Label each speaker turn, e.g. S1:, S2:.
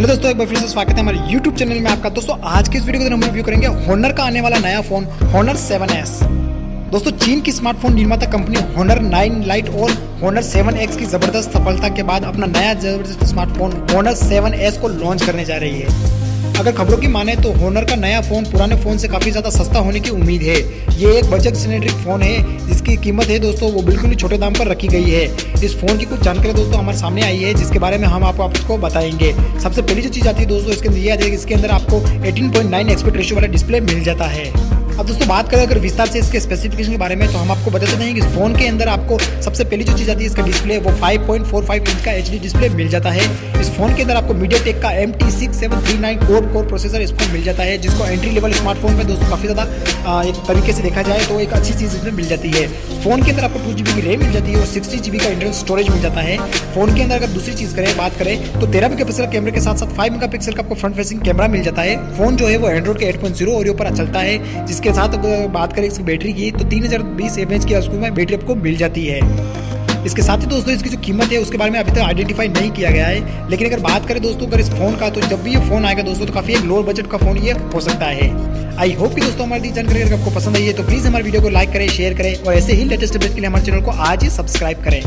S1: Hello दोस्तों, एक बार फिर से स्वागत है हमारे YouTube चैनल में आपका। दोस्तों आज की इस वीडियो को हम रिव्यू करेंगे हॉनर का आने वाला नया फोन हॉनर 7S। दोस्तों चीन की स्मार्टफोन निर्माता कंपनी हॉनर 9 लाइट और हॉनर 7X की जबरदस्त सफलता के बाद अपना नया जबरदस्त स्मार्टफोन हॉनर 7S को लॉन्च करने जा रही है। अगर खबरों की माने तो हॉनर का नया फोन पुराने फोन से काफी ज्यादा सस्ता होने की उम्मीद है। ये एक बजट सेंट्रिक फोन है जिसकी कीमत है दोस्तों वो बिल्कुल ही छोटे दाम पर रखी गई है। इस फोन की कुछ जानकारी दोस्तों हमारे सामने आई है जिसके बारे में हम आपको बताएंगे। सबसे पहली जो चीज आती है दोस्तों इसके अंदर ये आती है कि इसके अंदर आपको 18.9 एस्पेक्ट रेशियो वाला डिस्प्ले मिल जाता है। अब दोस्तों बात करें अगर विस्तार से इसके स्पेसिफिकेशन के बारे में तो हम आपको बताते हैं कि इस फोन के अंदर आपको सबसे पहली जो चीज आती है इसका डिस्प्ले वो 5.45 इंच का HD डिस्प्ले मिल जाता है। इस फोन के अंदर आपको मीडियाटेक का MT6739 कोर प्रोसेसर इसको मिल जाता है, जिसको एंट्री लेवल स्मार्टफोन में दोस्तों काफी ज्यादा एक तरीके से देखा जाए तो एक अच्छी चीज इसमें मिल जाती है। फोन के अंदर आपको 2GB की रैम मिल जाती है और 60GB का इंटरनल स्टोरेज मिल जाता है। फोन के अंदर अगर दूसरी चीज बात करें तो 13 मेगापिक्सल कैमरे के साथ साथ 5 मेगापिक्सल का आपको फ्रंट फेसिंग कैमरा मिल जाता है। फोन जो है वो एंड्रॉइड के 8.0 ओरियो पर चलता है, जिसके साथ बात करें इसकी बैटरी की तो 3020 mAh की उसमें बैटरी आपको मिल जाती है। इसके साथ ही दोस्तों इसकी जो कीमत है उसके बारे में अभी तक आइडेंटिफाई नहीं किया गया है, लेकिन अगर बात करें दोस्तों अगर इस फोन का तो जब भी ये फोन आएगा दोस्तों तो काफी एक लोअर बजट का फोन ये हो सकता है। आई होप कि दोस्तों हमारी जानकारी अगर आपको पसंद आई है तो प्लीज हमारे वीडियो को लाइक करें, शेयर करें और ऐसे ही लेटेस्ट अपडेट के लिए हमारे चैनल को आज ही सब्सक्राइब करें।